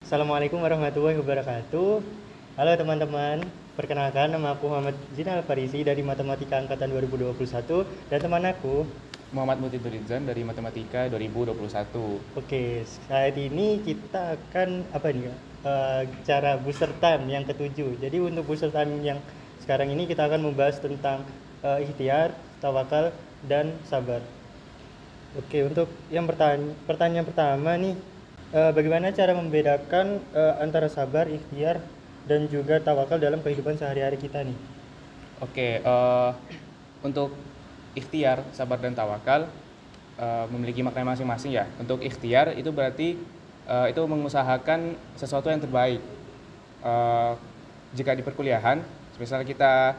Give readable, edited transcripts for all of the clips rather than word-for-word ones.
Assalamualaikum warahmatullahi wabarakatuh. Halo teman-teman, perkenalkan nama aku Muhammad Zinal Farisi dari Matematika Angkatan 2021 dan teman aku. Muhammad Mutidurizan dari Matematika 2021. Oke, saat ini kita akan cara booster time yang ketujuh. Jadi untuk booster time yang sekarang ini kita akan membahas tentang ikhtiar, tawakal, dan sabar. Oke, untuk yang pertanyaan pertama nih, bagaimana cara membedakan antara sabar, ikhtiar, dan juga tawakal dalam kehidupan sehari-hari kita nih? Oke, untuk ikhtiar, sabar dan tawakal memiliki makna masing-masing ya. Untuk ikhtiar itu berarti itu mengusahakan sesuatu yang terbaik. Jika di perkuliahan, misal kita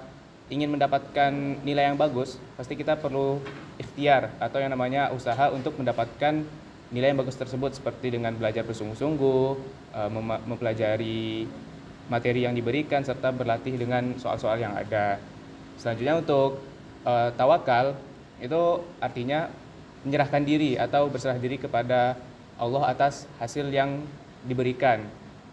ingin mendapatkan nilai yang bagus, pasti kita perlu ikhtiar atau yang namanya usaha untuk mendapatkan nilai yang bagus tersebut, seperti dengan belajar bersungguh-sungguh, mempelajari materi yang diberikan, serta berlatih dengan soal-soal yang ada. Selanjutnya untuk tawakal itu artinya menyerahkan diri atau berserah diri kepada Allah atas hasil yang diberikan.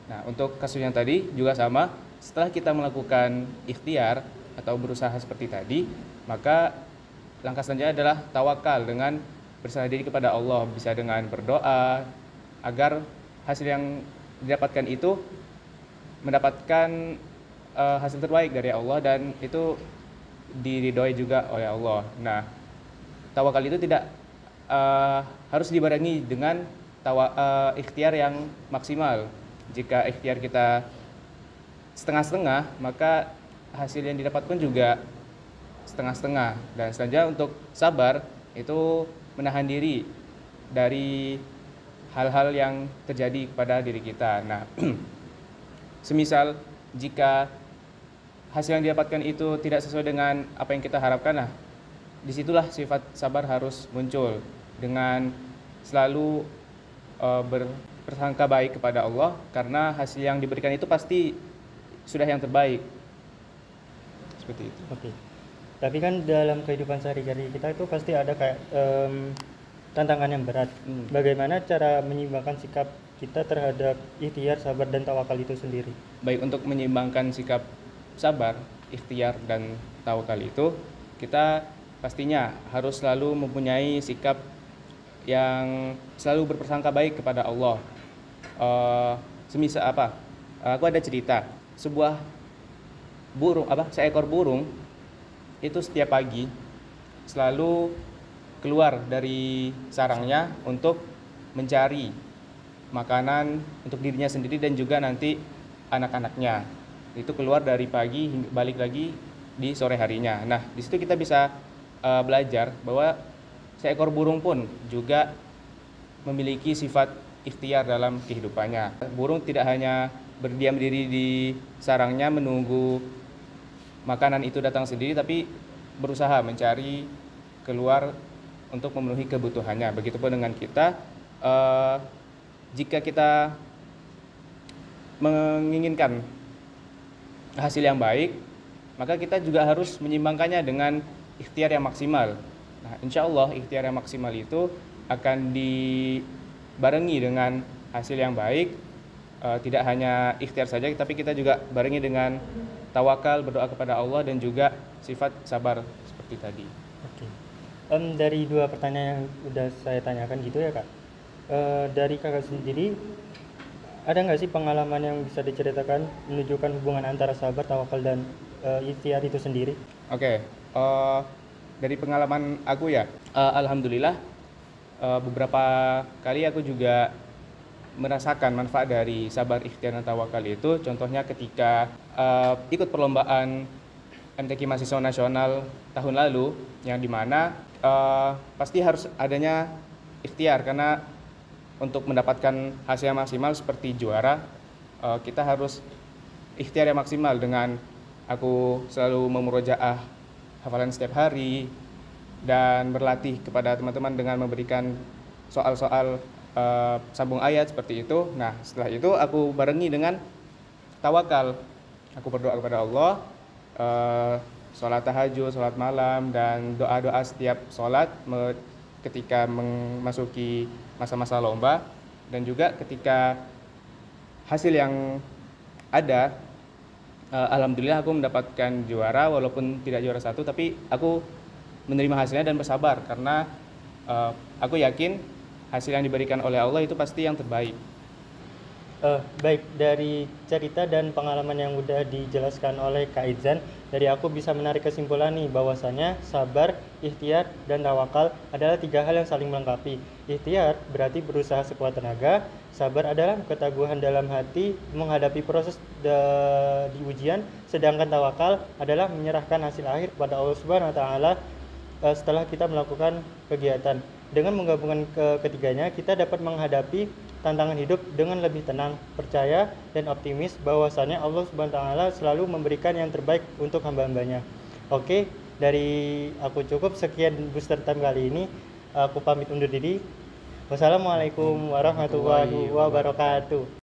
Nah, untuk kasus yang tadi juga sama, setelah kita melakukan ikhtiar atau berusaha seperti tadi, maka langkah selanjutnya adalah tawakal dengan berserah diri kepada Allah, bisa dengan berdoa agar hasil yang didapatkan itu mendapatkan hasil terbaik dari Allah dan itu diridhoi juga oleh Allah. Nah, tawakal itu tidak harus dibarengi dengan ikhtiar yang maksimal. Jika ikhtiar kita setengah-setengah, maka hasil yang didapatkan juga setengah-setengah. Dan selanjutnya untuk sabar itu menahan diri dari hal-hal yang terjadi kepada diri kita. Nah, semisal jika hasil yang didapatkan itu tidak sesuai dengan apa yang kita harapkan, nah disitulah sifat sabar harus muncul dengan selalu berprasangka baik kepada Allah, karena hasil yang diberikan itu pasti sudah yang terbaik. Seperti itu. Oke. Tapi kan dalam kehidupan sehari-hari kita itu pasti ada kayak tantangan yang berat. Bagaimana cara menyeimbangkan sikap kita terhadap ikhtiar, sabar, dan tawakal itu sendiri? Baik, untuk menyeimbangkan sikap sabar, ikhtiar, dan tawakal itu, kita pastinya harus selalu mempunyai sikap yang selalu berprasangka baik kepada Allah. Semisal apa? Aku ada cerita, seekor burung itu setiap pagi selalu keluar dari sarangnya untuk mencari makanan untuk dirinya sendiri dan juga nanti anak-anaknya. Itu keluar dari pagi hingga balik lagi di sore harinya. Nah, di situ kita bisa belajar bahwa seekor burung pun juga memiliki sifat ikhtiar dalam kehidupannya. Burung tidak hanya berdiam diri di sarangnya menunggu makanan itu datang sendiri, tapi berusaha mencari keluar untuk memenuhi kebutuhannya. Begitupun dengan kita, jika kita menginginkan hasil yang baik, maka kita juga harus menyeimbangkannya dengan ikhtiar yang maksimal. Nah, insya Allah ikhtiar yang maksimal itu akan dibarengi dengan hasil yang baik. Tidak hanya ikhtiar saja, tapi kita juga barengi dengan tawakal, berdoa kepada Allah, dan juga sifat sabar seperti tadi. Oke. Dari dua pertanyaan yang udah saya tanyakan gitu ya Kak, dari Kakak sendiri ada nggak sih pengalaman yang bisa diceritakan menunjukkan hubungan antara sabar, tawakal, dan ikhtiar itu sendiri? Oke, dari pengalaman aku ya, alhamdulillah beberapa kali aku juga merasakan manfaat dari sabar, ikhtiar, dan tawakal itu. Contohnya ketika ikut perlombaan MTQ Mahasiswa Nasional tahun lalu, yang dimana pasti harus adanya ikhtiar, karena untuk mendapatkan hasil yang maksimal seperti juara, kita harus ikhtiar yang maksimal dengan aku selalu memurojaah hafalan setiap hari dan berlatih kepada teman-teman dengan memberikan soal-soal sambung ayat seperti itu. Nah, setelah itu aku barengi dengan tawakal. Aku berdoa kepada Allah, sholat tahajud, sholat malam, dan doa-doa setiap sholat ketika memasuki masa-masa lomba, dan juga ketika hasil yang ada, alhamdulillah aku mendapatkan juara walaupun tidak juara satu, tapi aku menerima hasilnya dan bersabar karena aku yakin hasil yang diberikan oleh Allah itu pasti yang terbaik. Baik, dari cerita dan pengalaman yang udah dijelaskan oleh Kak Idzan, dari aku bisa menarik kesimpulan nih bahwasanya sabar, ikhtiar, dan tawakal adalah 3 hal yang saling melengkapi. Ikhtiar berarti berusaha sekuat tenaga, sabar adalah ketaguhan dalam hati menghadapi proses di ujian, sedangkan tawakal adalah menyerahkan hasil akhir kepada Allah Subhanahu wa taala setelah kita melakukan kegiatan. Dengan menggabungkan ketiganya, kita dapat menghadapi tantangan hidup dengan lebih tenang, percaya, dan optimis bahwasannya Allah Subhanahu wa taala selalu memberikan yang terbaik untuk hamba-hambanya. Oke, dari aku cukup sekian booster time kali ini. Aku pamit undur diri. Wassalamualaikum warahmatullahi wabarakatuh.